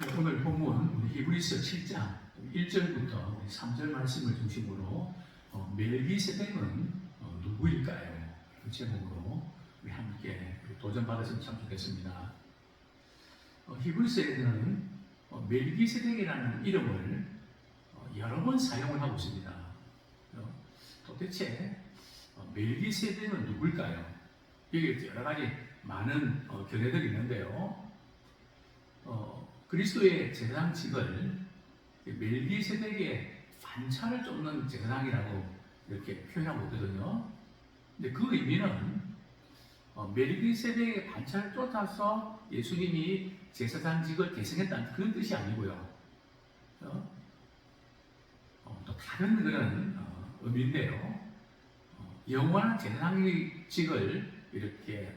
오늘 본문 우리 히브리서 7장 1절부터 3절 말씀을 중심으로 멜기세덱은 누구일까요? 그 제목으로 우리 함께 도전받았으면 참 좋겠습니다. 히브리서에는 멜기세덱이라는 이름을 여러 번 사용을 하고 있습니다. 도대체 멜기세덱은 누굴까요? 여기 여러 가지 많은 견해들이 있는데요. 그리스도의 제사장직을 멜기세덱의 반차를 쫓는 제사장이라고 이렇게 표현하고 있거든요. 근데 그 의미는 멜기세덱의 반차를 쫓아서 예수님이 제사장직을 계승했다는 그런 뜻이 아니고요. 또 다른 그런 의미인데요. 영원한 제사장직을 이렇게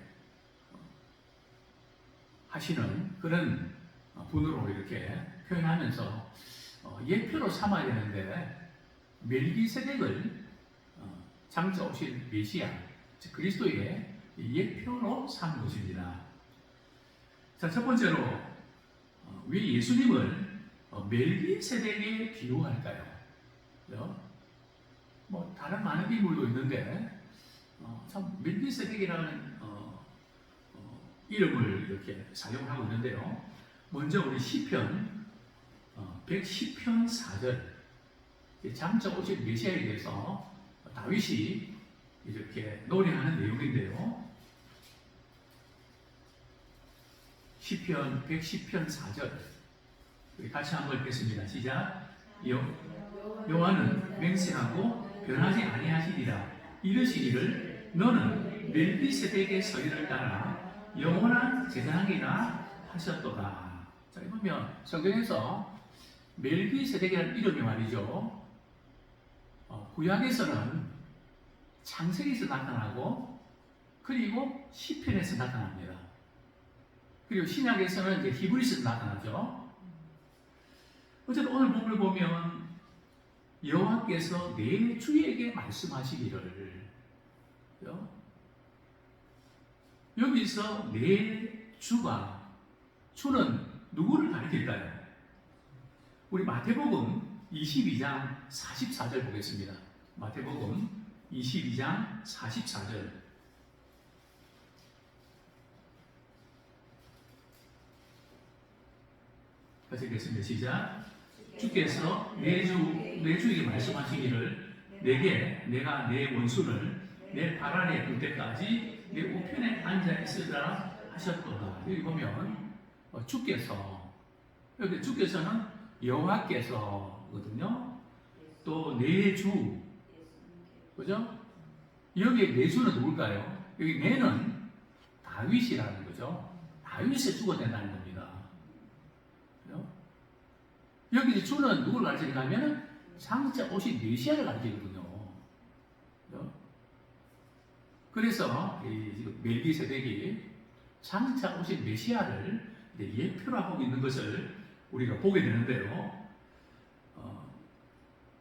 하시는 그런 분으로 이렇게 표현하면서 예표로 삼아야 되는데 멜기세덱을 장차 오실 메시아, 즉 그리스도의 예표로 삼은 것입니다. 자, 첫 번째로 왜 예수님을 멜기세덱에 비유할까요? 뭐 다른 많은 인물도 있는데 참 멜기세덱이라는 이름을 이렇게 사용하고 있는데요. 먼저 우리 시편 110편 4절 장차 오실 메시아에 대해서 다윗이 이렇게 노래하는 내용인데요. 시편 110편 4절 우리 같이 한번 읽겠습니다. 시작. 여호와는 맹세하고 변하지 아니하시리라. 이르시기를 너는 멜기세덱의 서리를 따라 영원한 제사장이라 하셨도다. 자, 보면 성경에서 멜기세덱이라는 이름이 말이죠. 구약에서는 창세기에서 나타나고 그리고 시편에서 나타납니다. 그리고 신약에서는 이제 히브리서에서 나타나죠. 어쨌든 오늘 본문을 보면 여호와께서 내 주에게 말씀하시기를 여기서 내 주는 누구를 가리킬까요? 우리 마태복음 22장 44절 보겠습니다. 마태복음 22장 44절 같이 읽겠습니다. 시작. 주께서 내 주에게 말씀하시기를 내가 내 원수를 내 발 아래 둘 때까지 내 우편에 앉아 있으라 하셨도다. 여기 보면 주께서, 여기 주께서는 여호와께서거든요. 또 내 주, 그죠? 여기에 내 주는 누굴까요? 여기 내는 다윗이라는 거죠. 다윗의 주가 된다는 겁니다. 그죠? 여기 주는 누굴 가르치냐면 장차 오신 메시아를 가르치거든요. 그죠? 그래서 지금 멜기세덱이 장차 오신 메시아를 예표로 하고 있는 것을 우리가 보게 되는데요.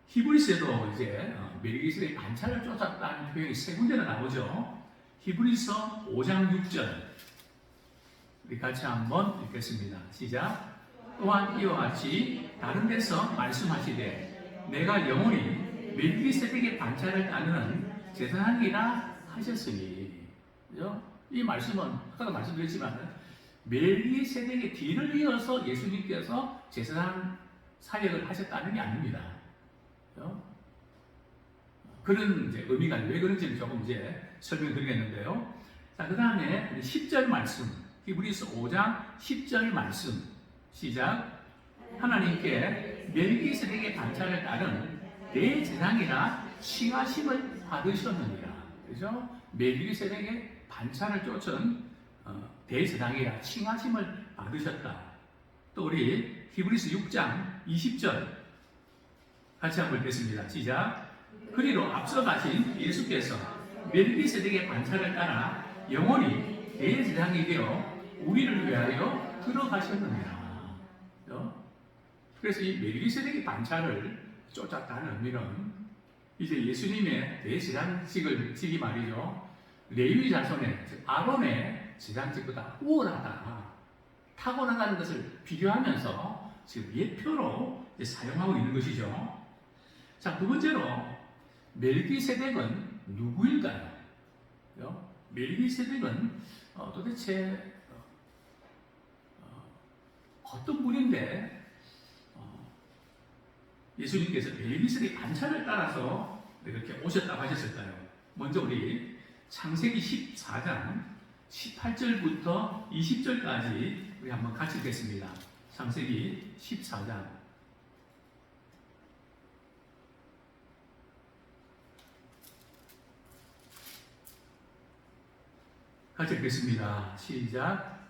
히브리서에도 이제 멜기세덱의 반차를 쫓았다는 표현이 세 군데나 나오죠. 히브리서 5장 6절 우리 같이 한번 읽겠습니다. 시작. 또한 이와 같이 다른 데서 말씀하시되 내가 영원히 멜기세덱의 반차를 따르는 제사장이라 하셨으니, 그죠? 이 말씀은 아까도 말씀드렸지만 멜기세덱의 뒤를 이어서 예수님께서 제사장 사역을 하셨다는 게 아닙니다. 그죠? 그런 이제 의미가 왜 그런지는 조금 이제 설명드리겠는데요. 자, 그 다음에 10절 말씀, 히브리서 5장 10절 말씀, 시작. 하나님께 멜기세덱의 반차를 따른 대제사장이라 칭하심을 받으셨느니라. 그죠? 멜기세덱의 반차를 쫓은 대제사장이라 칭하심을 받으셨다. 또 우리 히브리서 6장 20절 같이 한번 읽겠습니다. 시작. 그리로 앞서 가신 예수께서 멜기세덱의 반차를 따라 영원히 대제사장이 되어 우리를 위하여 들어가셨느니라. 그래서 이 멜기세덱의 반차를 쫓았다는 의미는 이제 예수님의 대제사장직이 말이죠. 레위 자손의 즉 아론의 제사장직보다 우월하다. 타고나다는 것을 비교하면서 지금 예표로 사용하고 있는 것이죠. 자, 두 번째로 멜기세덱은 누구일까요? 멜기세덱은 도대체 어떤 분인데 예수님께서 멜기세덱 반차를 따라서 이렇게 오셨다고 하셨을까요? 먼저 우리 창세기 14장 18절부터 20절까지 우리 한번 같이 읽겠습니다. 창세기 14장 같이 읽겠습니다. 시작.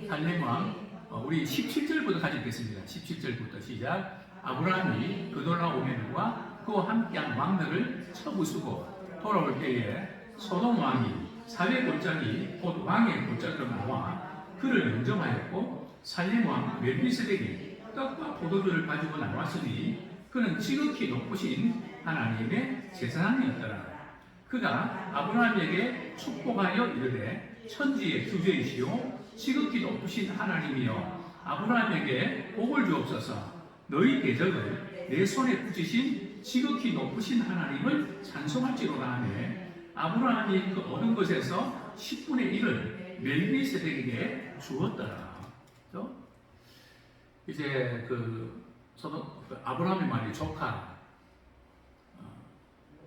살렘 왕 우리 17절부터 같이 읽겠습니다. 17절부터 시작. 아브라함이 그돌라오메르와 그와 함께한 왕들을 쳐부수고 돌아올 때에 소돔 왕이 사회 골짜기 곧 왕의 골짜기로 나와 그를 영접하였고 살렘 왕 멜기세덱이 떡과 포도주를 가지고 나왔으니 그는 지극히 높으신 하나님의 제사장이었더라. 그가 아브라함에게 축복하여 이르되 천지의 주제이시오 지극히 높으신 하나님이여 아브라함에게 복을 주옵소서. 너희 대적을 내 손에 붙이신 지극히 높으신 하나님을 찬송할지로라 하며 아브라함이 그 얻은 것에서 10분의 1을 멜기세덱에게 주었더라. 이제 아브라함의 말이 조카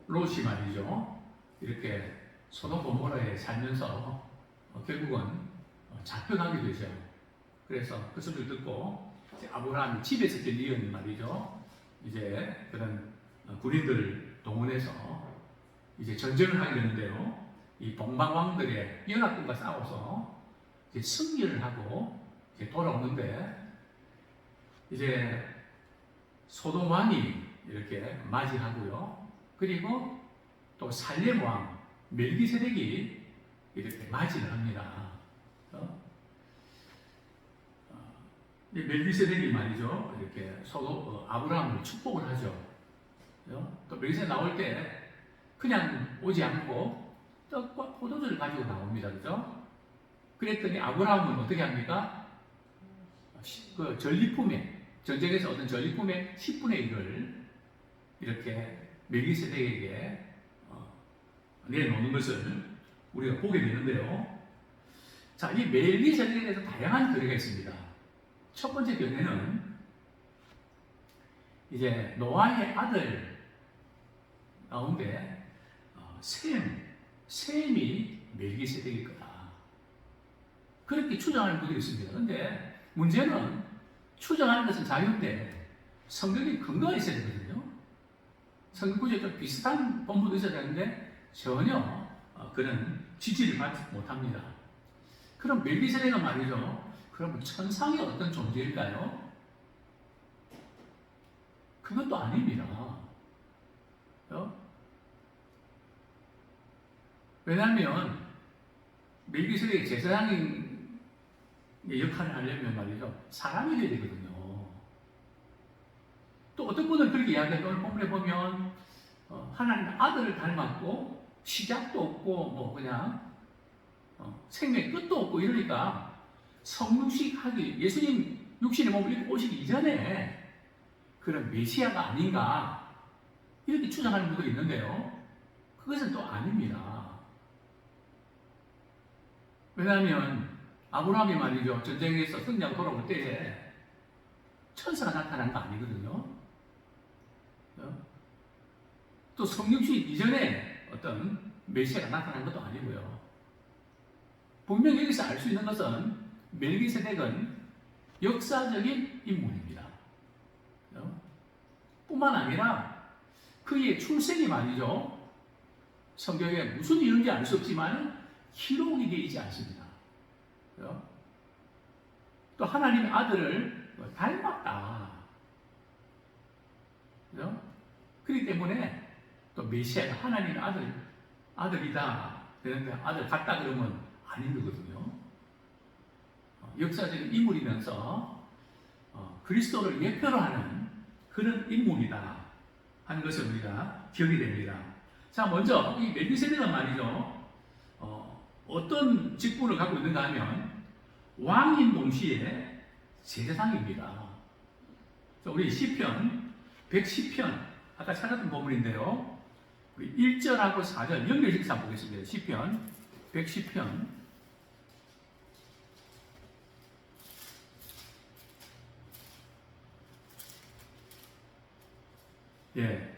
롯이 말이죠. 이렇게 소돔 고모라에 살면서 결국은 잡혀가게 되죠. 그래서 그 소리를 듣고 아브라함이 집에서 들리는 말이죠. 이제 그런 군인들을 동원해서 이제 전쟁을 하게 되는데요. 이 동방왕들의 연합군과 싸워서 이제 승리를 하고 이제 돌아오는데 이제 소돔 왕이 이렇게 맞이하고요. 그리고 또 살렘 왕 멜기세덱이 이렇게 맞이를 합니다. 멜기세덱이 말이죠. 이렇게 아브라함을 축복을 하죠. 또 멜기세덱 나올 때 그냥 오지 않고 떡과 포도주를 가지고 나옵니다. 그죠? 그랬더니 아브라함은 어떻게 합니까? 그 전리품에, 전쟁에서 얻은 전리품의 10분의 1을 이렇게 멜기세덱에게 내놓는 것을 우리가 보게 되는데요. 자, 이 멜기세덱에 대해서 다양한 견해가 있습니다. 첫 번째 견해는 이제 노아의 아들 가운데 셈이 멜기세덱일 거다. 그렇게 추정하는 분들이 있습니다. 그런데 문제는 추정하는 것은 자유인데 성경에 근거가 있어야 되거든요. 성경 구조에 좀 비슷한 본문도 있어야 되는데 전혀 그런 지지를 받지 못합니다. 그럼 멜기세덱은 말이죠. 그럼 천상의 어떤 존재일까요? 그것도 아닙니다. 왜냐하면 멜기세덱이 제사장의 역할을 하려면 말이죠. 사람이 되어야 되거든요. 또 어떤 분은 그렇게 이야기해요. 오늘 본문에 보면 하나님 아들을 닮았고 시작도 없고 뭐 그냥 생명의 끝도 없고 이러니까 성육식 하기 예수님 육신의 몸을 입고 오시기 이전에 그런 메시아가 아닌가 이렇게 추정하는 분도 있는데요. 그것은 또 아닙니다. 왜냐하면 아브라함이 말이죠. 전쟁에서 승리하고 돌아올 때에 천사가 나타난 거 아니거든요. 또 성육신 이전에 어떤 메시아가 나타난 것도 아니고요. 분명히 여기서 알 수 있는 것은 멜기세덱은 역사적인 인물입니다. 뿐만 아니라 그의 출생이 말이죠. 성경에 무슨 이유인지 알 수 없지만 기록이 되어 있지 않습니다. 또 하나님의 아들을 닮았다. 그렇기 때문에 또 메시아가 하나님의 아들이다. 그런데 아들 같다 그러면 아닌 거거든요. 역사적인 인물이면서 그리스도를 예표로 하는 그런 인물이다 하는 것을 우리가 기억이 됩니다. 자, 먼저 이 멜기세덱은 말이죠. 어떤 직분을 갖고 있는가 하면 왕인 동시에 제사장입니다. 우리 시편 110편 아까 찾았던 부분인데요. 우리 1절하고 4절 연결식사 보겠습니다. 시편 110편 예,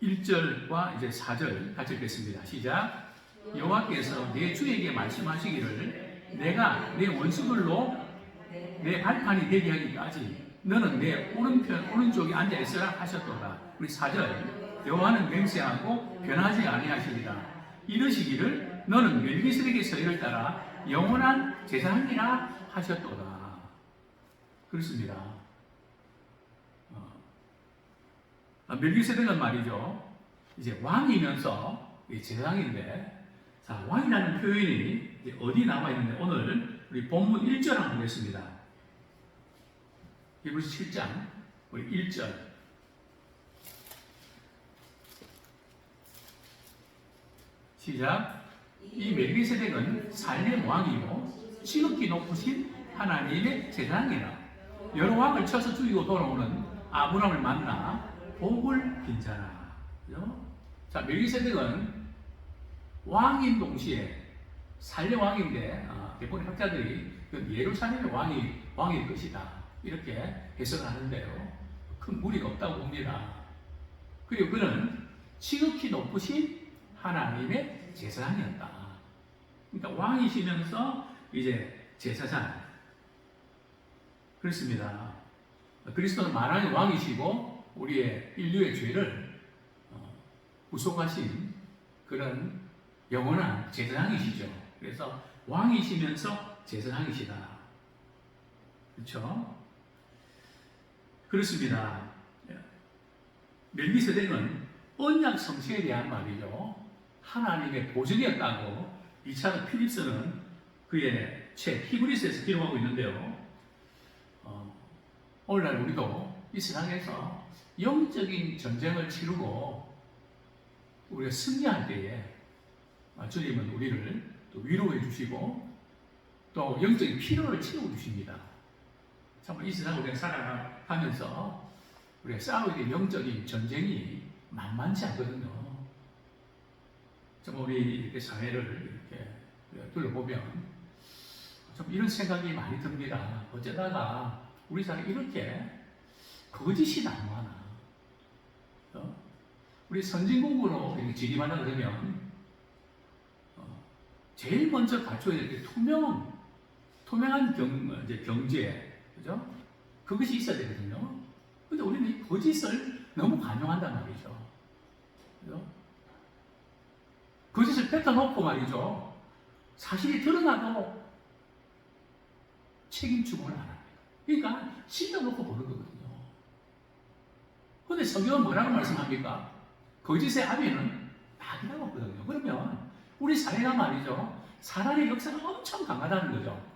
1절과 이제 4절 같이 읽겠습니다. 시작. 여호와께서 내 주에게 말씀하시기를 내가 내 원수들로 내 발판이 되게 하기까지 너는 내 오른쪽에 앉아 있으라 하셨도다. 우리 4절 여호와는 맹세하고 변하지 아니하시리라. 이르시기를 너는 멜기세덱의 서리를 따라 영원한 제사장이라 하셨도다. 그렇습니다. 멜기세덱은 말이죠. 이제 왕이면서 제사장인데, 자, 왕이라는 표현이 어디 나와 있는데 오늘 우리 본문 1절 한번 보겠습니다. 히브리서 7장 우리 1절. 시작. 이 멜기세덱은 살렘 왕이요 지극히 높으신 하나님의 제사장이라. 여러 왕을 쳐서 죽이고 돌아오는 아브람을 만나 복을 빈 자라. 그죠? 자, 멜기세덱은 왕인 동시에 살렘 왕인데 대부분 학자들이 예루살렘의 왕일 것이다 이렇게 해석을 하는데요. 큰 무리가 없다고 봅니다. 그리고 그는 지극히 높으신 하나님의 제사장이었다. 그러니까 왕이시면서 이제 제사장. 그렇습니다. 그리스도는 만왕의 왕이시고 우리의 인류의 죄를 구속하신 그런 영원한 제사장이시죠. 그래서 왕이시면서 제사장이시다. 그렇죠? 그렇습니다. 멜기세덱은 언약 성취에 대한 말이죠. 하나님의 보증이었다고 리차드 필립스는 그의 책 히브리서에서 기록하고 있는데요. 오늘날 우리도 이 세상에서 영적인 전쟁을 치르고 우리가 승리할 때에 주님은 우리를 또 위로해 주시고 또 영적인 필요를 채워 주십니다. 정말 이 세상 우리가 살아가면서 우리가 싸우게 된 영적인 전쟁이 만만치 않거든요. 정말 우리 이렇게 사회를 이렇게 둘러보면 좀 이런 생각이 많이 듭니다. 어쩌다가 우리 사회 이렇게 거짓이 난무하나? 우리 선진국으로 진입하려 그러면 제일 먼저 갖춰야 될 게 투명한 경제, 그죠? 그것이 있어야 되거든요. 근데 우리는 이 거짓을 너무 관용한단 말이죠. 그죠? 거짓을 뱉어놓고 말이죠. 사실이 드러나도 책임지고는 안 합니다. 그러니까 씻어놓고 보는 거거든요. 근데 성경은 뭐라고 말씀합니까? 거짓의 아비는 낙이라고 하거든요. 그러면 우리 사회가 말이죠. 사람의 역사가 엄청 강하다는 거죠.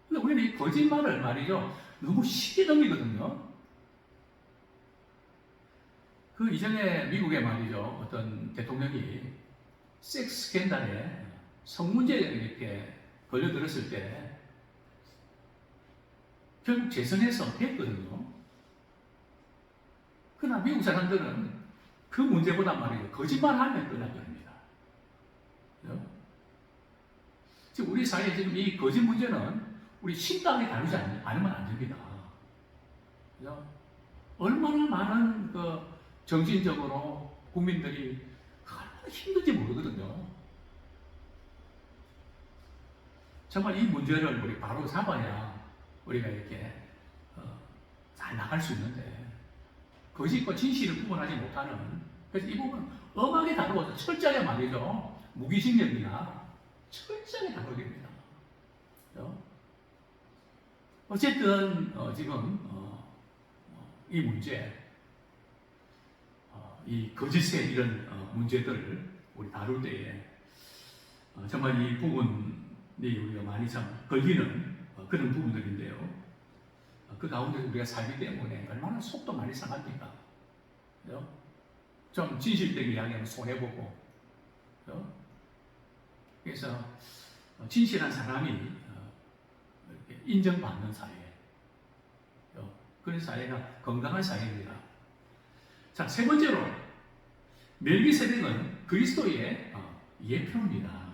근데 우리는 이 거짓말을 말이죠. 너무 쉽게 넘기거든요. 그 이전에 미국에 말이죠. 어떤 대통령이 섹스 스캔들에 성문제에 이렇게 걸려들었을 때 결국 재선해서 됐거든요. 그러나 미국 사람들은 그 문제보다 말이죠. 거짓말하면 끝나버립니다. 지금 우리 사회에 지금 이 거짓 문제는 우리 심각하게 다루지 않으면 안 됩니다. 그죠? 얼마나 많은 정신적으로 국민들이 얼마나 힘든지 모르거든요. 정말 이 문제를 우리 바로 잡아야 우리가 이렇게 잘 나갈 수 있는데 거짓과 진실을 구분하지 못하는, 그래서 이 부분은 엄하게 다루어서 철저하게 말이죠. 무기징역이나 철저하게 다루어야 됩니다. 어쨌든 지금 이 문제, 이 거짓의 이런 문제들을 우리 다룰 때에 정말 이 부분이 우리가 많이 참 걸리는 그런 부분들인데요. 그 가운데 우리가 살기 때문에 얼마나 속도 많이 상합니까? 그죠? 좀 진실되게 이야기하면 손해보고, 그죠? 그래서 진실한 사람이 인정받는 사회. 그런 사회가 건강한 사회입니다. 자, 세 번째로 멜기세덱은 그리스도의 예표입니다.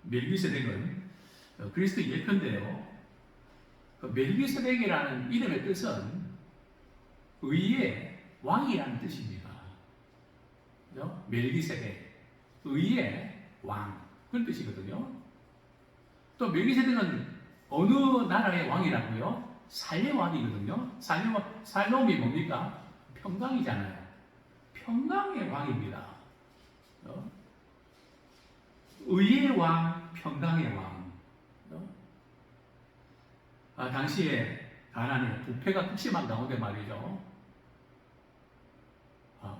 멜기세덱은 그리스도의 예표인데요. 멜기세덱이라는 이름의 뜻은 의의 왕이라는 뜻입니다. 멜기세덱, 의의 왕, 그런 뜻이거든요. 또 멜기세덱은 어느 나라의 왕이라고요? 살렘 왕이거든요. 살렘이 뭡니까? 평강이잖아요. 평강의 왕입니다. 의의 왕, 평강의 왕. 당시에 가나안에 부패가 극심한 가운데 말이죠.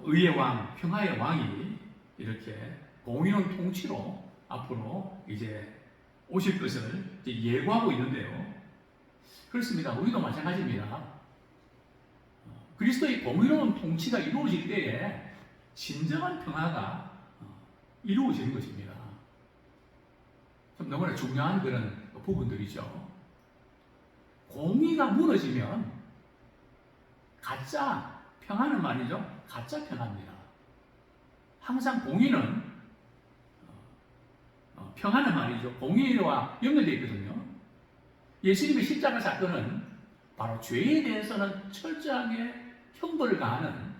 의의 왕, 평화의 왕이 이렇게 공의로운 통치로 앞으로 이제 오실 것을 이제 예고하고 있는데요. 그렇습니다. 우리도 마찬가지입니다. 그리스도의 공의로운 통치가 이루어질 때에 진정한 평화가 이루어지는 것입니다. 좀 너무나 중요한 그런 부분들이죠. 공의가 무너지면 가짜 평화는 말이죠. 가짜 평화입니다. 항상 공의는 평화는 말이죠. 공의와 연결되어 있거든요. 예수님의 십자가 사건은 바로 죄에 대해서는 철저하게 형벌을 가하는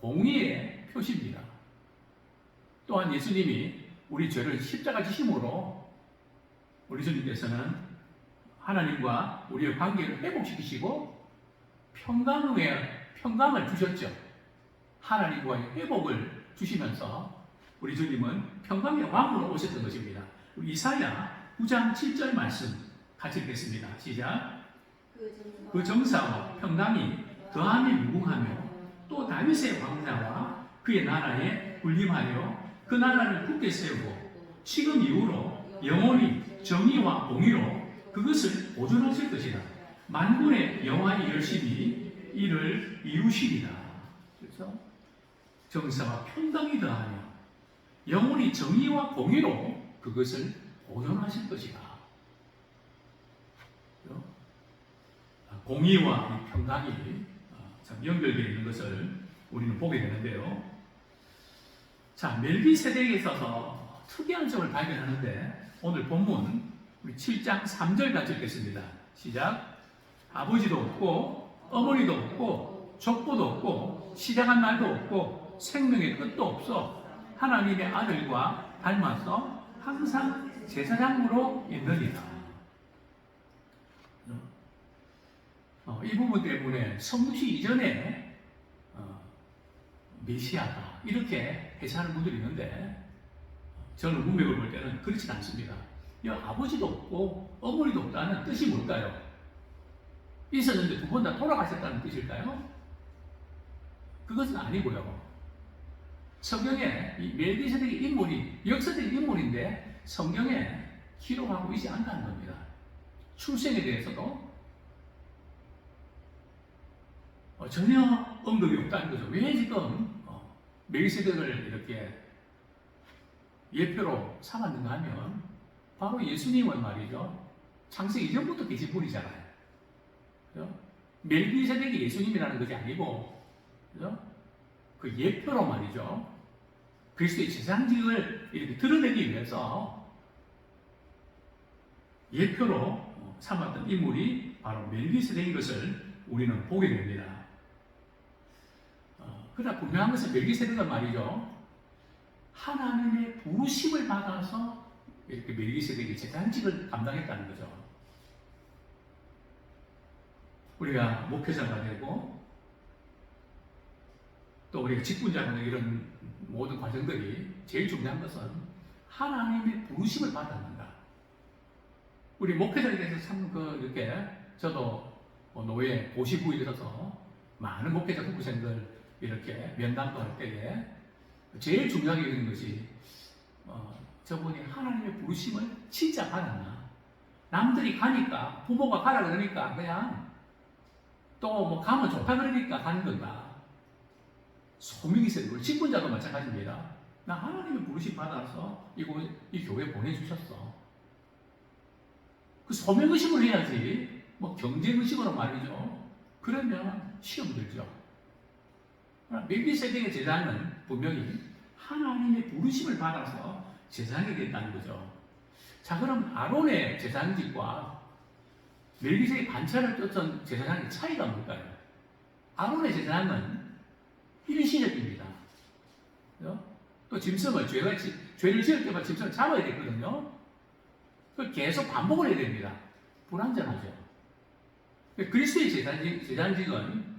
공의의 표시입니다. 또한 예수님이 우리 죄를 십자가 지심으로 우리 주님께서는 하나님과 우리의 관계를 회복시키시고 평강을 주셨죠. 하나님과의 회복을 주시면서 우리 주님은 평강의 왕으로 오셨던 것입니다. 이사야 9장 7절 말씀 같이 읽겠습니다. 시작. 그 정사와 평강이 더함이 무궁하며 또 다윗의 왕자와 그의 나라에 군림하여 그 나라를 굳게 세우고 지금 이후로 영원히 정의와 공의로 그것을 보존하실 것이다. 만군의 여호와의 열심히 이를 이루시리라. 그래서 정사와 평강이 더하며 영원히 정의와 공의로 그것을 보존하실 것이다. 공의와 평강이 참 연결되어 있는 것을 우리는 보게 되는데요. 자, 멜기세덱에 있어서 특이한 점을 발견하는데 오늘 본문 우리 7장 3절 같이 읽겠습니다. 시작. 아버지도 없고 어머니도 없고 족보도 없고 시작한 날도 없고 생명의 끝도 없어 하나님의 아들과 닮아서 항상 제사장으로 있느니라. 이 부분 때문에 성육시 이전에 메시아다 이렇게 해석하는 분들이 있는데 저는 문맥을 볼 때는 그렇지 않습니다. 아버지도 없고 어머니도 없다는 뜻이 뭘까요? 있었는데 두 번 다 돌아가셨다는 뜻일까요? 그것은 아니고요. 성경에 이 멜기세덱의 인물이 역사적인 인물인데 성경에 기록하고 있지 않다는 겁니다. 출생에 대해서도 전혀 언급이 없다는 거죠. 왜 지금 멜기세덱을 이렇게 예표로 삼았는가 하면 바로 예수님은 말이죠. 창세 이전부터 계신 분이잖아요. 그죠? 멜기세덱이 예수님이라는 것이 아니고 그죠? 그 예표로 말이죠. 그리스도의 제사장직을 이렇게 드러내기 위해서 예표로 삼았던 인물이 바로 멜기세덱인 것을 우리는 보게 됩니다. 그러나 분명한 것은 멜기세덱은 말이죠. 하나님의 부르심을 받아서 이렇게 멜기세덱이 제사장직을 감당했다는 거죠. 우리가 목회자가 되고 또 우리가 직분자가 되고 이런 모든 과정들이 제일 중요한 것은 하나님의 부르심을 받았는가. 우리 목회자에 대해서 참 이렇게 저도 노예 59일에 있어서 많은 목회자 후보생들 이렇게 면담도 할 때에 제일 중요하게 여기는 것이 저분이 하나님의 부르심을 진짜 받았나. 남들이 가니까 부모가 가라 그러니까 그냥 또 뭐 가면 좋다 그러니까 가는 건가. 소명이 있어요. 우리 직분자도 마찬가지입니다. 나 하나님의 부르심 받아서 이 교회 보내주셨어. 그 소명의식으로 해야지 뭐 경쟁의식으로 말이죠. 그러면 시험 들죠. 멜기세덱의 제사는 분명히 하나님의 부르심을 받아서 제사장이 됐다는 거죠. 자, 그럼 아론의 제사장직과 멜기세덱의 반차를 쫓은 제사장의 차이가 뭘까요? 아론의 제사장은 일시적입니다. 또 짐승을 죄를 지을 때마다 짐승을 잡아야 되거든요. 그걸 계속 반복을 해야 됩니다. 불완전하죠. 그리스도의 제사장직은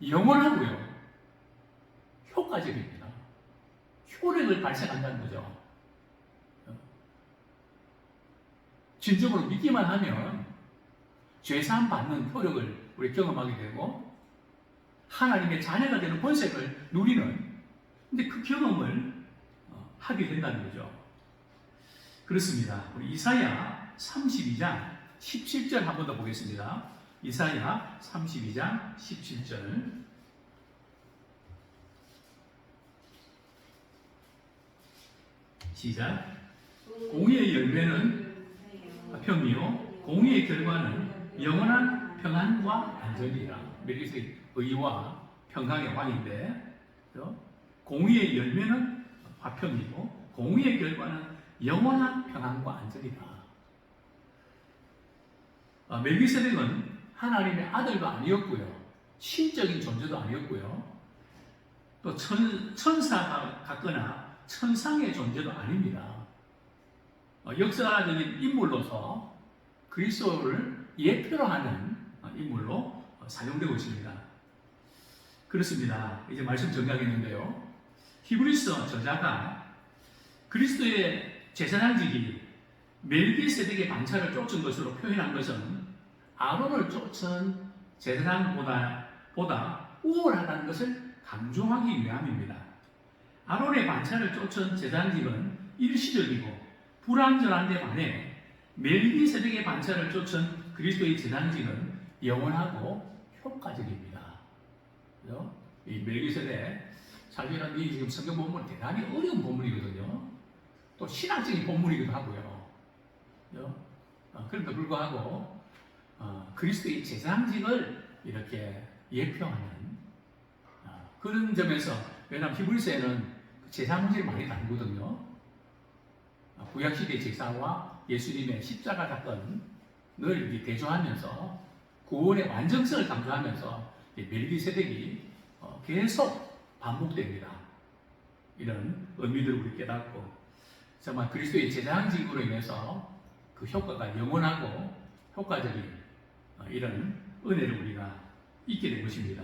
영원하고요, 효과적입니다. 효력을 발생한다는 거죠. 진정으로 믿기만 하면 죄사함 받는 효력을 우리 경험하게 되고 하나님의 자녀가 되는 본색을 누리는, 근데 그 경험을 하게 된다는 거죠. 그렇습니다. 우리 이사야 32장 17절 한 번 더 보겠습니다. 이사야 32장 17절. 시작. 공의의 열매는 평이요, 공의의 결과는 영원한 평안과 안전이라. 멜기세덱 의와 평강의 왕인데, 공의의 열매는 화평이고 공의의 결과는 영원한 평안과 안전이다. 멜기세덱은 하나님의 아들도 아니었고요, 신적인 존재도 아니었고요, 또 천사 같거나 천상의 존재도 아닙니다. 역사적인 인물로서 그리스도를 예표로 하는 인물로 사용되고 있습니다. 그렇습니다. 이제 말씀 정리하겠는데요. 히브리서 저자가 그리스도의 제사장직이 멜기세덱의 반차를 쫓은 것으로 표현한 것은 아론을 쫓은 제사장보다 우월하다는 것을 강조하기 위함입니다. 아론의 반차를 쫓은 제사장직은 일시적이고 불완전한 데 반해 멜기세덱의 반차를 쫓은 그리스도의 제사장직은 영원하고 효과적입니다. 그죠? 이 멜기세덱, 사실은 이 지금 성경 본문 대단히 어려운 본문이거든요. 또 신학적인 본문이기도 하고요. 그죠? 그럼에도 불구하고 그리스도의 제사장직을 이렇게 예표하는 그런 점에서, 왜냐하면 히브리서에는 제사 문제를 많이 다루거든요. 구약시대 제사와 예수님의 십자가 사건을 대조하면서 구원의 완전성을 강조하면서 멜기세덱이 계속 반복됩니다. 이런 의미들을 우리 깨닫고, 정말 그리스도의 제사장직으로 인해서 그 효과가 영원하고 효과적인 이런 은혜를 우리가 있게 된 것입니다.